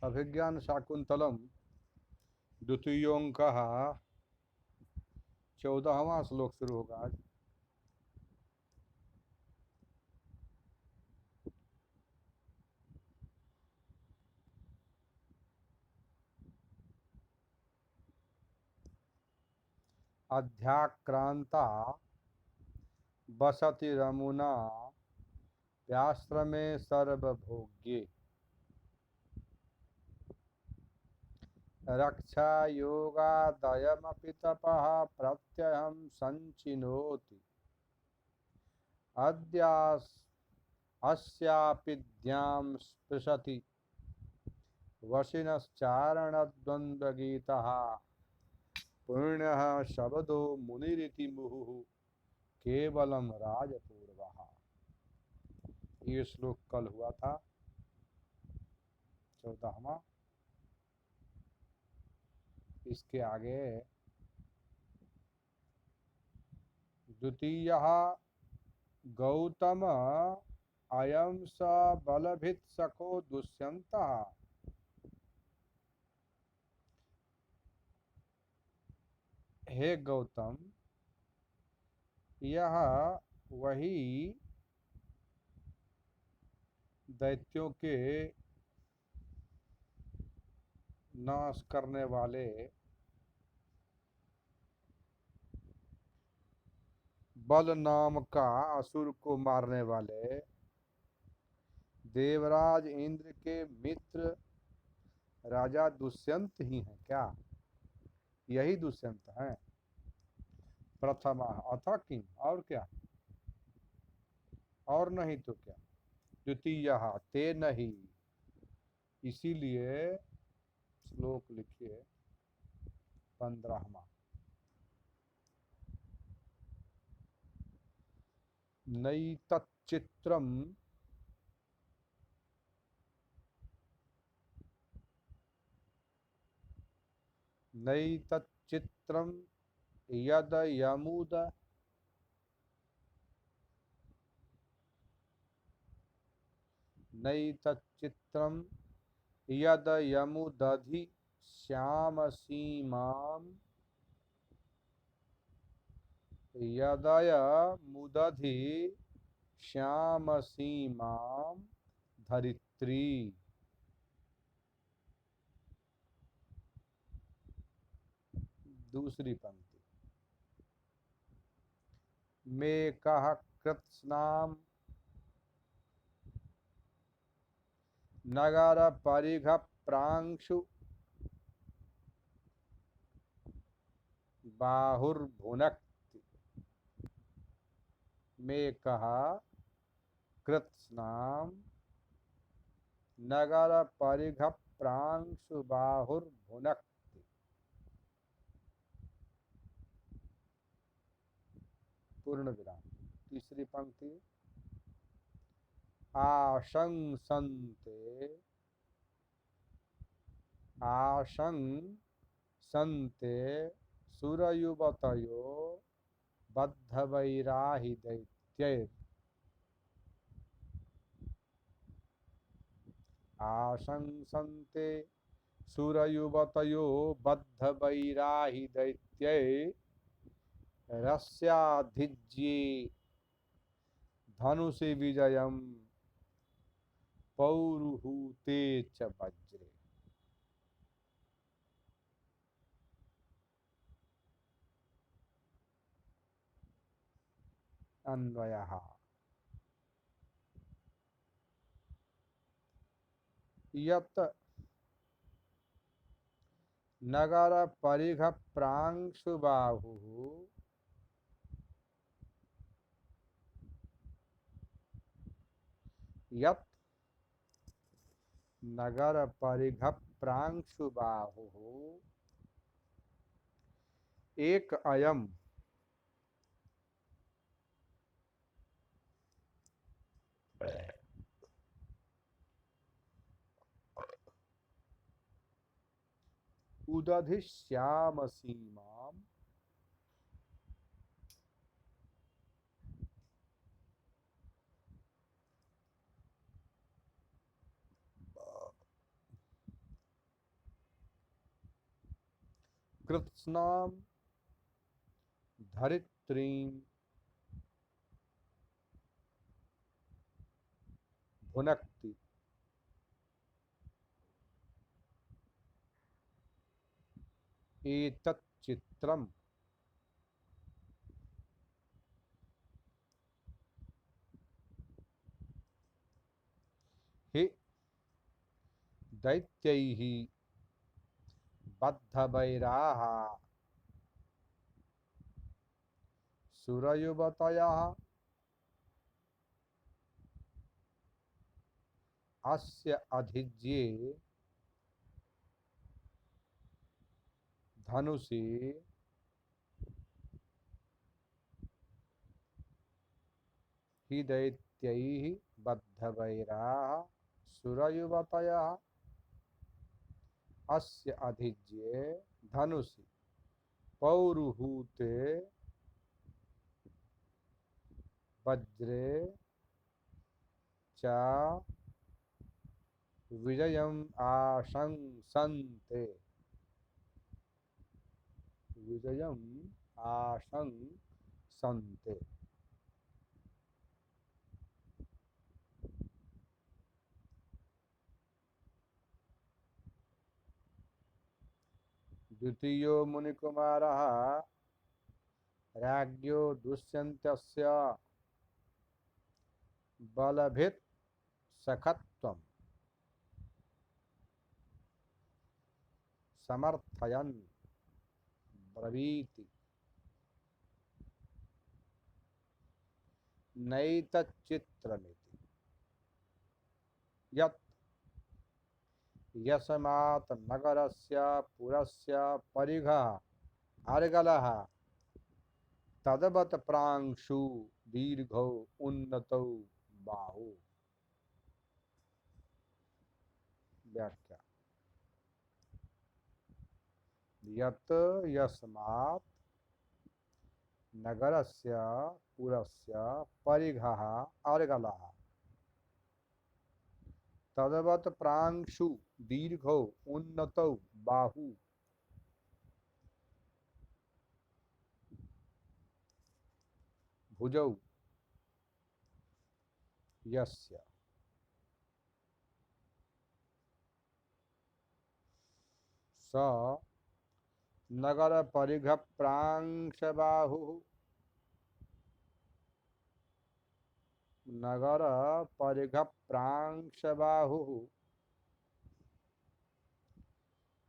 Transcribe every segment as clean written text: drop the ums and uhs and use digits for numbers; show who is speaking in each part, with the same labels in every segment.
Speaker 1: अभिज्ञान शाकुंतलम द्वितीयोंक 14वां श्लोक शुरू होगा आज। अध्याक्रांता बसति रमुना व्याश्रमे सर्वभोग्ये रक्षा योगादयमपि तपः प्रत्यहं संचिनोति अद्यास अस्यापिद्यां स्पृशति वशिनश्चारणद्वन्द्वगीतः पुण्यः शब्दो मुनिरिति मुहुः केवलम राजपूर्वः। ये श्लोक कल हुआ था 14वां। इसके आगे द्वितीय गौतम अयम स बलभित सखो दुष्यन्तः। हे गौतम, यह वही दैत्यों के नाश करने वाले बल नाम का असुर को मारने वाले देवराज इंद्र के मित्र राजा दुष्यंत ही हैं क्या? यही दुष्यंत हैं। प्रथमा अथ किम, और क्या? और नहीं तो क्या? द्वितीय ते नहीं। इसीलिए श्लोक लिखिए 15वां। नैतच्चित्रम नैतच्चित्रम यद यमुद नैतच्चित्रम यद यमुदधि श्याम सीमाम यदय मुदधि श्याम सीमाम धरित्री। दूसरी पंक्ति। मेकः कृत्स्नाम नगर परिघ प्रांशु बाहुर्भुनक्ति। मेकः कृत्स्नाम नगर परिघ प्रांशु बाहुर्भुनक्ति। पूर्ण विराम। तीसरी पंक्ति। आशंसन्ते सुरयुवतयो बद्धवैराहि दैत्यैर्। आशंसन्ते सुरयुवतयो बद्धवैराहि दैत्यैरस्याधिज्ये धनुषि विजयम पौरुहूते च वज्रे। अन्वयः। यत् नगर परिघ प्रांशु बाहुः यत् नगर परिघ प्रांशु बाहुः एक अयम उदधि श्याम सीमाम कृत्स्नाम धरित्रीम भुनक्ति। एतत् चित्रम हि दैत्यैः बद्धवैराः सुरयुवतयः अस्य अधिज्ये धनुषि हि दैत्यैः बद्धवैराः सुरयुवतयः अस्य अधिज्ये धनुषि पौरुहूते वज्रे च विजयम् आशंसन्ते। विजयम् आशंसन्ते। द्वितीयो मुनिकुमारः राज्ञो दुष्यन्तस्य बलभित् सखत्वं समर्थयन् ब्रवीति। नैतच्चित्रमिति यत् यस्मात् नगरस्य पुरस्य परिघः अर्गलः तद्वत् प्रांशु दीर्घौ उन्नतौ बाहु। व्याख्या। यत् यस्मात् नगरस्य पुरस्य परिघः अर्गलः तद्वत् प्रांशु दीर्घौ उन्नतौ बाहु। भुजौ यस्य स नगर परिघ प्रांशबाहुः नगर परिघ प्रांशबाहुः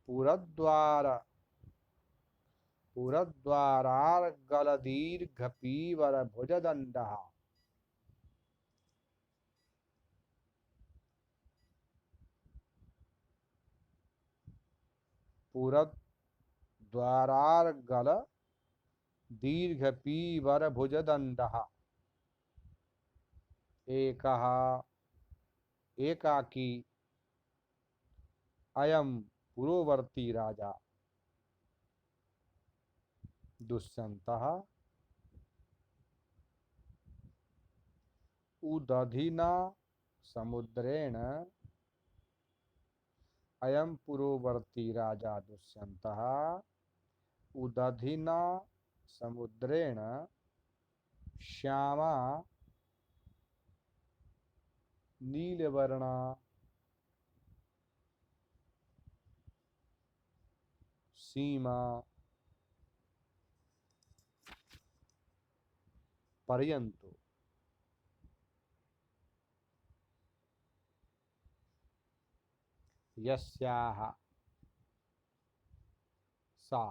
Speaker 1: पुरद्वार पुरद्वारार्गलदीर्घपीवर भुजदण्डः पुरद्वारार्गल दीर्घपीवर भुजदण्डः एकः एकाकी अयं पुरोवर्ती राजा दुष्यन्तः उदधिना समुद्रेण अयं पुरोवर्ती राजा दुष्यन्तः उदधिना समुद्रेण श्यामा नीलवर्णा सीमा पर्यंतो यस्याः सा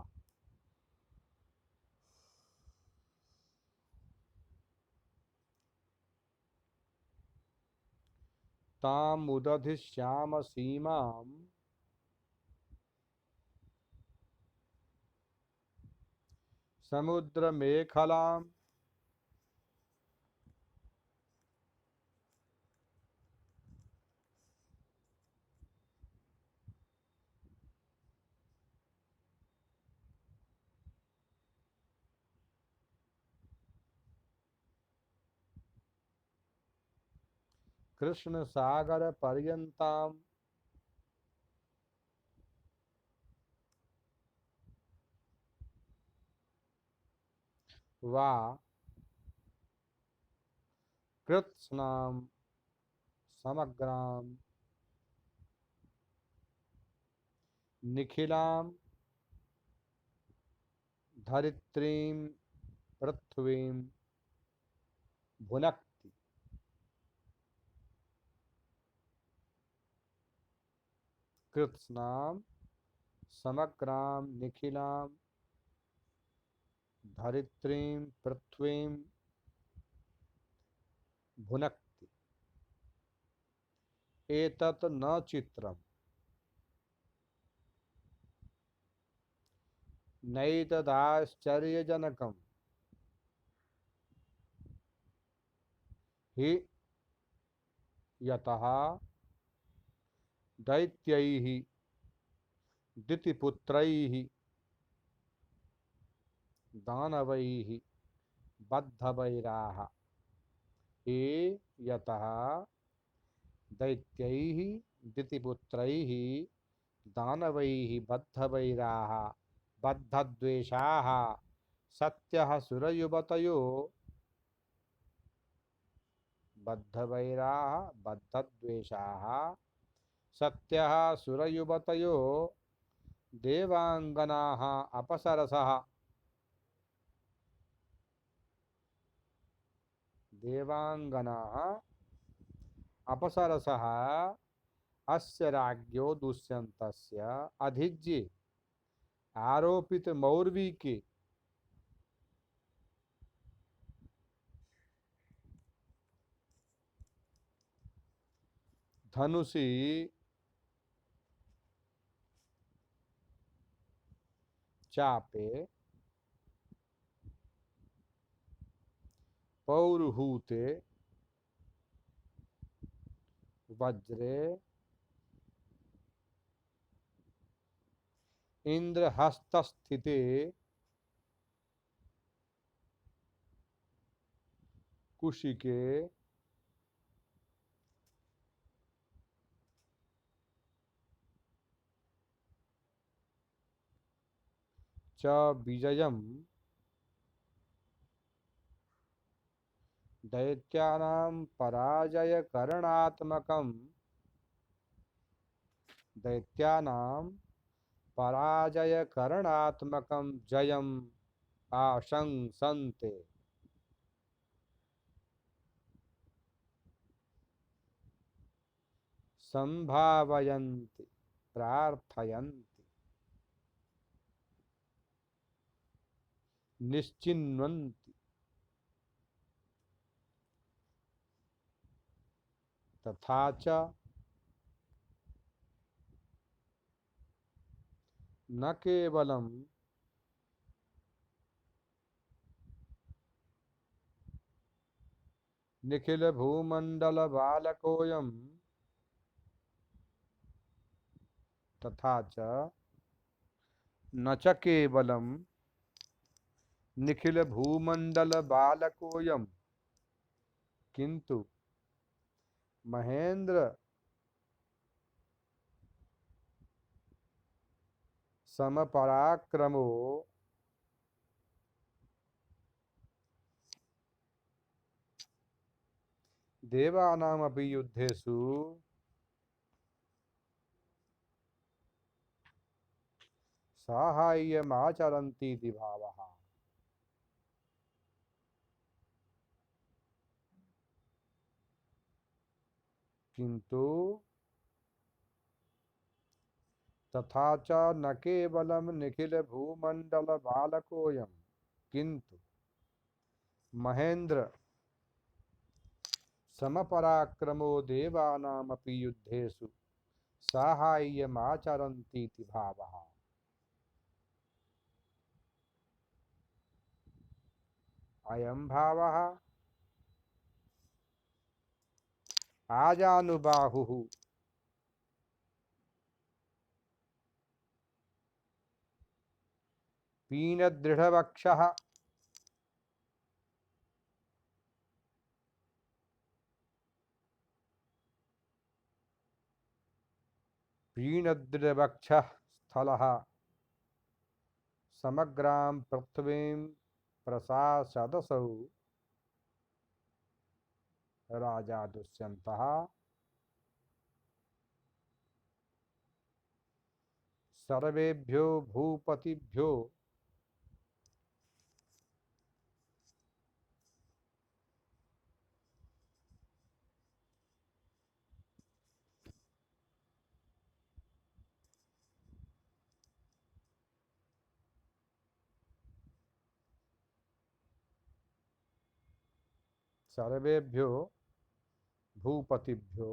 Speaker 1: तामुदधिश्याम सीमां समुद्रमेखलां कृष्ण सागर पर्यंताम वा कृत्स्नां समग्रां निखिलां धरित्रीं पृथ्वीं भुनक्ति। कृत्स्नां समग्रां निखिलां धरित्रीं पृथ्वीं भुनक्ति। एतत् न चित्रम् नैतदाश्चर्यजनकम् हि यतः दैत्यैः दितिपुत्रैः दानवैः बद्धवैराः। हे यतः दैत्यैः दितिपुत्रैः दानवैः बद्धवैराः बद्धद्वेषाः सत्यः सुरयुवतयो बद्धवैराः बद्धद्वेषाः सत्यः सुरयुवतयो देवांगनाः अपसरसः देवांगनाः अपसरसः अस्य राज्ञो दुष्यन्तस्य अधिज्ये आरोपित मौर्वी के धनुषी चापे पौरुहूते वज्रे इंद्रहस्तस्थिते कुशिके च विजयम् दैत्यानां पराजयकरणात्मकं जयम् आशंसन्ते। संभावयन्ति प्रार्थयन्ति निश्चिन्वन्ति तथा च न केवलं निखिल भूमंडल बालकोऽयं तथा च न च केवलं निखिल भूमंडल बालकोऽयं किंतु महेंद्र समपराक्रमो देवानामपि युद्धेषु साहाय्यमाचरन्तीति भावः। किंतु तथा च न केवलं निखिल भूमंडल बालकोऽयं किंतु महेंद्र समपराक्रमो देवानामपि युद्धेषु साहाय्यमाचरन्तीति भावः। अयं भावः आजानुबाहुः पीनदृढवक्षः पीनदृढवक्षः स्थलः समग्रां पृथ्वीं प्रशासदसौ राजा दुष्यन्तः सर्वेभ्यो भूपतिभ्यो सर्वेभ्यो भूपतिभ्यो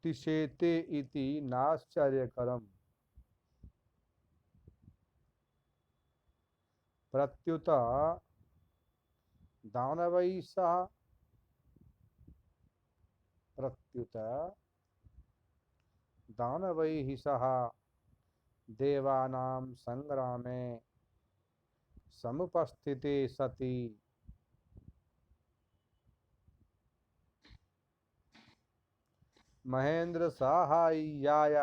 Speaker 1: तिषेते इति नाश्चर्यकरम् प्रत्युत दानवैः सह प्रत्युत दानवैः सह देवानां संग्रामे समुपस्थिते सति महेन्द्र साहाय्याय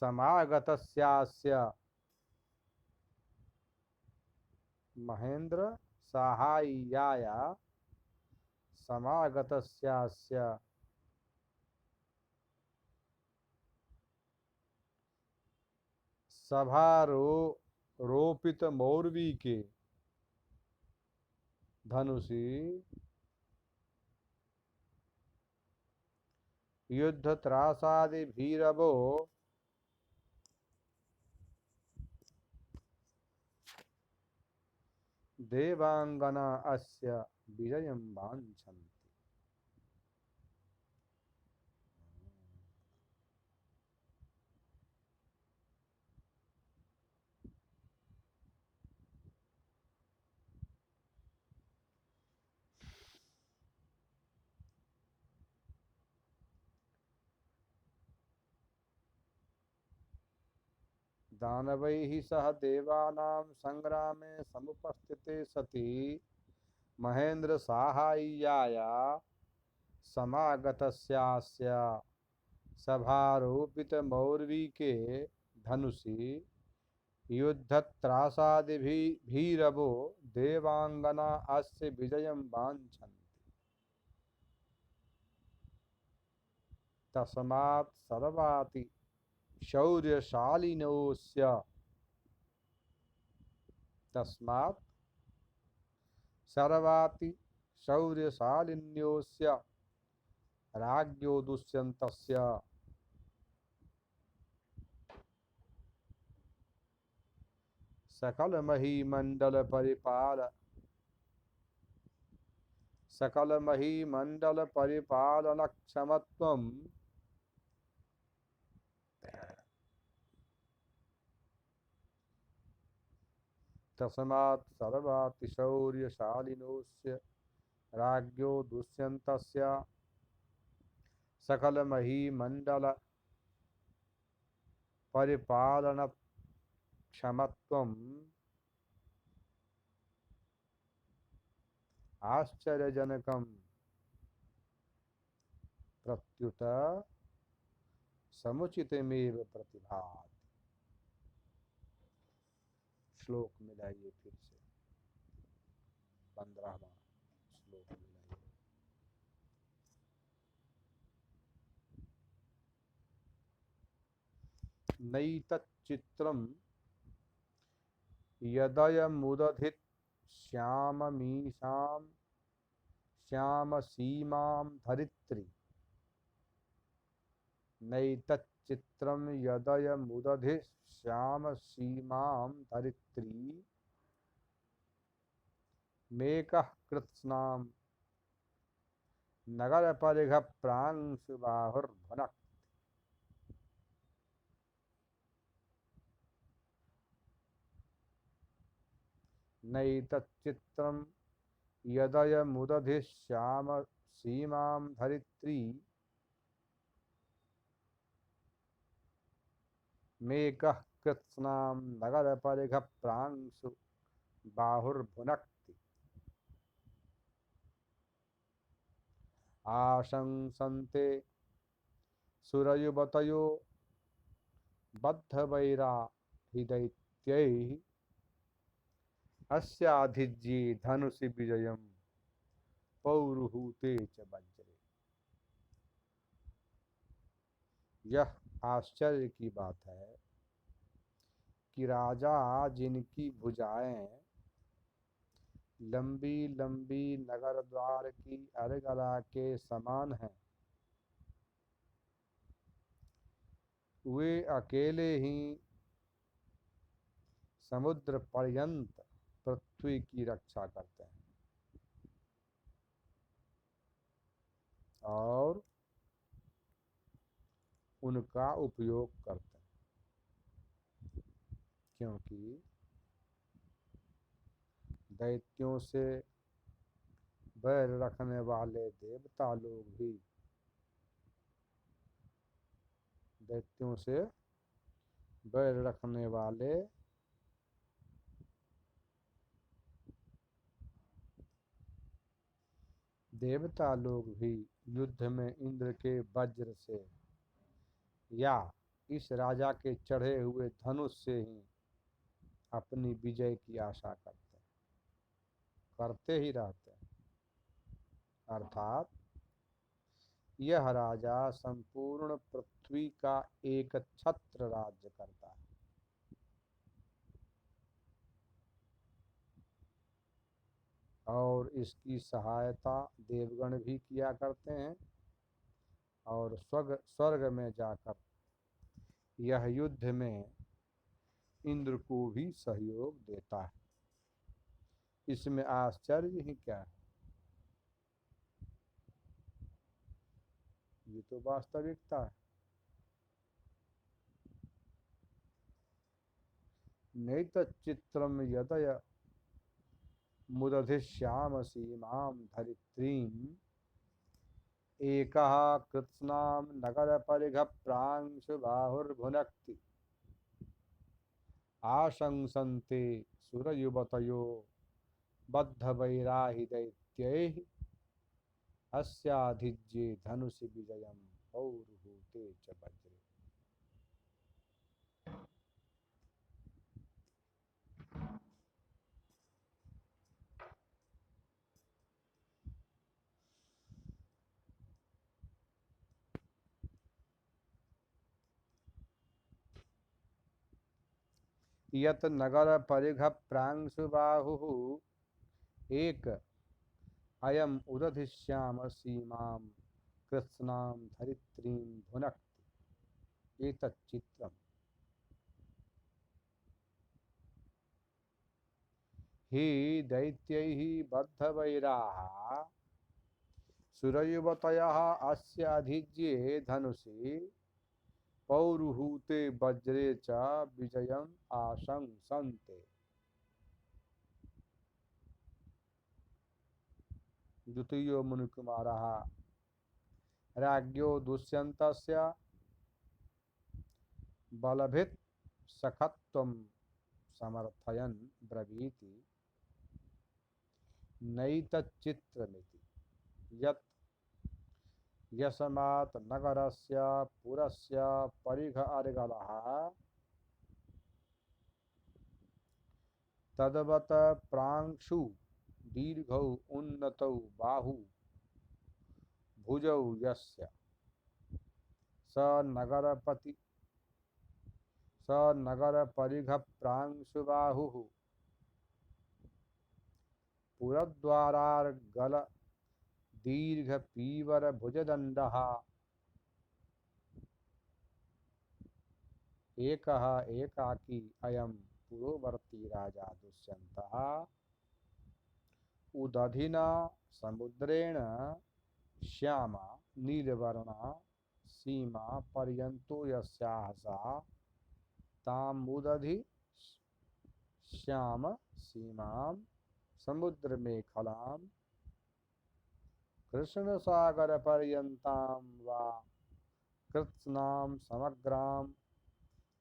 Speaker 1: समागतस्यास्य महेन्द्र साहाय्याय समागतस्यास्य सभारोपित मौर्वी के धनुषी युद्ध त्रासादि भीरवो देवांगना अस्य विजयं वाञ्छन्ति। दानवैः सह देवानां संग्रामे समुपस्थिते सति महेन्द्र साहाय्याय समागतस्यास्य सभारोपित मौर्वी के धनुषी युद्धत्रासादिभिरवो देवांगना अस्य विजयं वाञ्छन्ति। तस्मात् सर्वाति शौर्यशालिनोऽस्य तस्मात् सर्वाति शौर्यशालिन्योऽस्य राज्ञो दुष्यन्तस्य सकल महीमंडल परिपालनक्षमत्वं तस्मात् सर्वातिशौर्यशालिनोऽस्य राज्ञो दुष्यन्तस्य सकल महीमंडल परिपालनक्षमत्वम् आश्चर्यजनकं प्रत्युत समुचितमेव प्रतिभाति। श्लोक मिलाइए फिर से 15वां श्लोक मिलाइए। नैतच्चित्रं यदयमुदधित श्यामसीमां धरित्री नैतच्चित्रं यदयमुदधित श्यामसीमां धरित्री मेकः कृत्स्नां नगरपरिघ प्रांशुबाहुर्भुनक्। नैतच्चित्रं यदयमुदधित श्यामसीमां धरित्री मेकः कृत्स्नां नगरपरिघ प्रांशुबाहुर्भुनक्ति। आशंसन्ते सुरयुवतयो बद्धवैरा हृदय दैत्यैः अस्याधिज्ये धनुषि विजयम पौरुहूते च वज्रे। यह आश्चर्य की बात है कि राजा जिनकी भुजाएं लंबी लंबी नगर द्वार की अर्गला के समान हैं, वे अकेले ही समुद्र पर्यंत पृथ्वी की रक्षा करते हैं और उनका उपयोग करते हैं, क्योंकि दैत्यों से बैर रखने वाले देवता लोग भी दैत्यों से बैर रखने वाले देवता लोग भी युद्ध में इंद्र के वज्र से या इस राजा के चढ़े हुए धनुष से ही अपनी विजय की आशा करते ही रहते हैं। अर्थात यह राजा संपूर्ण पृथ्वी का एक छत्र राज्य करता है। और इसकी सहायता देवगण भी किया करते हैं और स्वर्ग में जाकर यह युद्ध में इंद्र को भी सहयोग देता है। इसमें आश्चर्य ही क्या है, ये तो वास्तविकता है। नैतच्चित्रम यदय मुदधिश्याम सीमां धरित्रीं एकः कृत्स्नां नगर परिघ प्रांशुबाहुर्भुनक्ति आशंसन्ते सुरयुवतयो बद्धवैराहि दैत्यैः अस्याधिज्ये धनुषि विजयं पौरुहूते च वज्रे। यत नगर परिघ प्रांशुबाहुः एक अयम उदधिश्याम सीमां कृत्स्नां धरित्रीं भुनक्ति एतच्चित्रम्। हि दैत्यैः बद्धवैराः सुरयुवतयः अस्य अधिज्ये धनुषि पौरुहूते वज्रे च विजयम् आशंसन्ते। द्वितीयो मुनिकुमारः राज्ञो दुष्यन्तस्य बलभित् सखत्वं समर्थयन् ब्रवीति नैतच्चित्रमिति यत् यस्मात् नगरस्य पुरस्य परिघ अर्गलः तद्वत् प्रांशु दीर्घौ उन्नतौ बाहु भुजौ यस्य स नगर परिघ प्रांशुबाहुः पुरद्वारार्गल दीर्घ पीवर भुजदंडः एकः एकाकी अयं पुरोवर्ती राजा दुष्यन्तः उदधिना समुद्रेण श्यामा नीलवर्णा सीमा पर्यन्तो यस्याः सा तामुदधि श्याम सीमां समुद्र मेखलां कृष्ण सागर पर्यन्तां वा कृत्स्नां समग्रां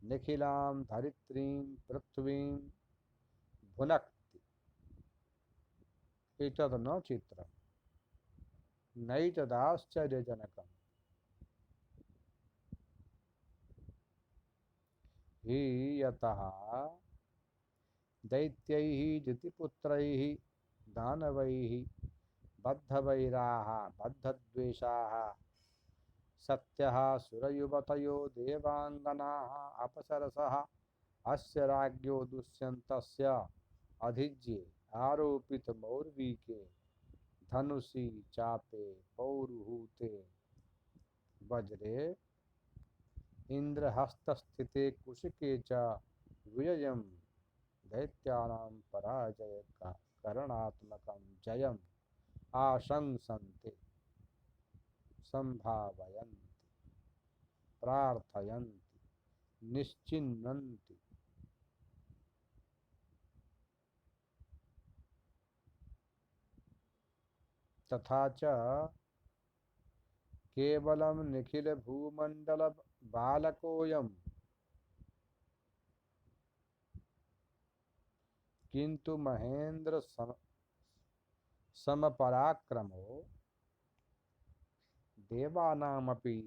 Speaker 1: निखिलां धरित्रीं पृथ्वीं भुनक्ति एतद् न चित्रम् नैतदाश्चर्यजनकम्। हि यतः दैत्यैः जितिपुत्रैः दानवैः बद्धवैराः बद्धद्वेषाः सत्यः सुरयुवतयो देवांगनाः अप्सरसः अस्य राज्ञो दुष्यन्तस्य अधिज्ये आरोपितमौर्वीके धनुषि चापे पौरुहूते वज्रे इंद्रहस्तस्थिते कुशिके च विजयं दैत्यानां पराजय करणात्मकं जयम् आशंसन्ते संभावयन्ति प्रार्थयन्ति निश्चिन्वन्ति। तथा च केवलं निखिल भूमंडल बालकोऽयं किंतु महेंद्र समपराक्रमो देवानामपि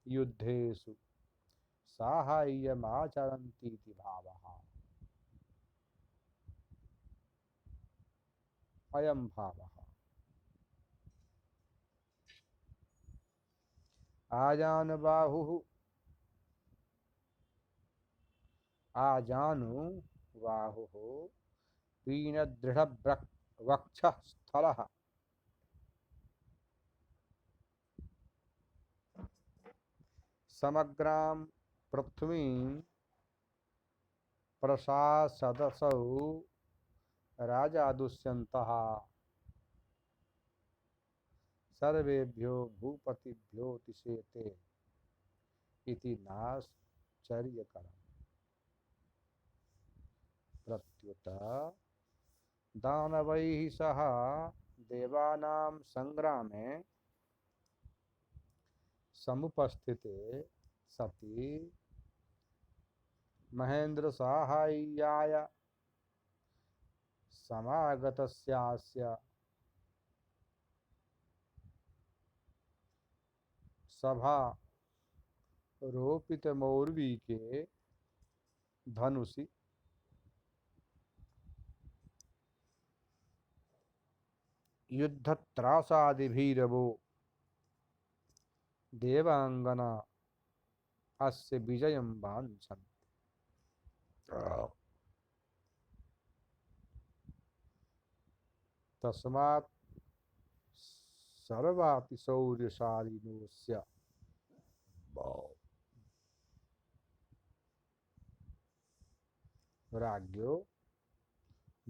Speaker 1: युद्धेषु साहाय्यमाचरन्तीति भावः। अयं भावः आजानुबाहुः आजानुबाहुः पीनदृढवक्षः स्थलः समग्रां पृथ्वीं प्रशासदसौ राजा दुष्यन्तः सर्वेभ्यो भूपतिभ्योतिशेते इति नाश्चर्यकरम्। प्रत्युत दानवैः सह देवानां संग्रामे समुपस्थिते सति महेंद्र साहाय्याय समागतस्यास्य सभा रोपितमौर्वीके धनुषि युद्धत्रासादिभिरवो देवांगना अस्य विजयं वाञ्छन्ति। तस्मात् सर्वातिशौर्यशालिनोऽस्य राज्ञो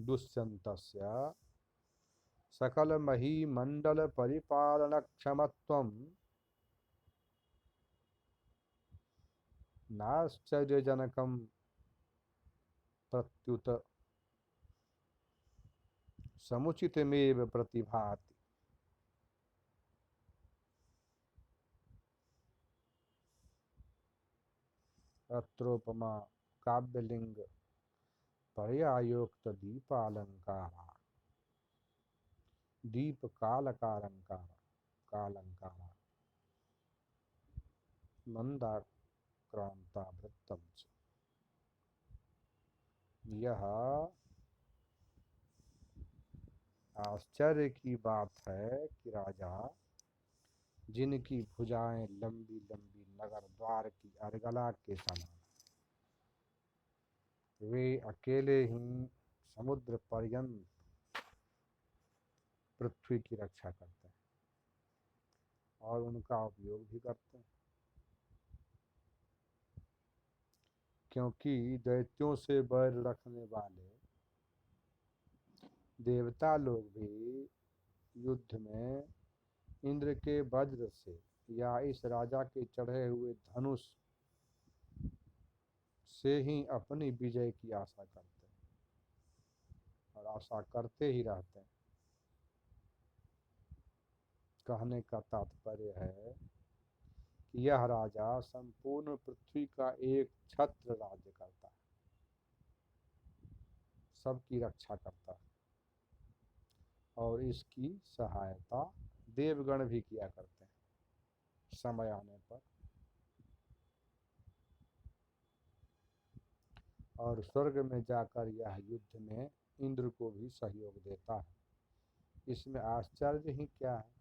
Speaker 1: दुष्यन्तस्य सकलमहीमण्डलपरिपालनक्षमत्वं नाश्चर्यजनकं प्रत्युत समुचितमेव प्रतिभाति। अत्रोपमा काव्यलिंग पर्यायोक्त दीपालंकारा दीप कालंकारा मंदाक्रांता वृत्तम च। यह आश्चर्य की बात है कि राजा जिनकी भुजाएं लंबी लंबी नगर द्वार की अर्गला के समान, वे अकेले ही समुद्र पर्यंत पृथ्वी की रक्षा करते हैं और उनका उपयोग भी करते हैं, क्योंकि दैत्यों से बैर रखने वाले देवता लोग भी युद्ध में इंद्र के वज्र से या इस राजा के चढ़े हुए धनुष से ही अपनी विजय की आशा करते हैं और आशा करते ही रहते हैं। कहने का तात्पर्य है कि यह राजा संपूर्ण पृथ्वी का एक छत्र राज्य करता है, सबकी रक्षा करता है और इसकी सहायता देवगण भी किया करते हैं समय आने पर। और स्वर्ग में जाकर यह युद्ध में इंद्र को भी सहयोग देता है। इसमें आश्चर्य ही क्या है।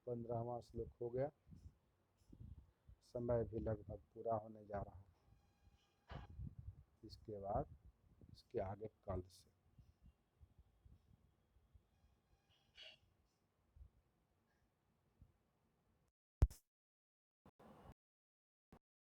Speaker 1: 15वां श्लोक हो गया। समय भी लगभग पूरा होने जा रहा है। इसके बाद इसके आगे कल से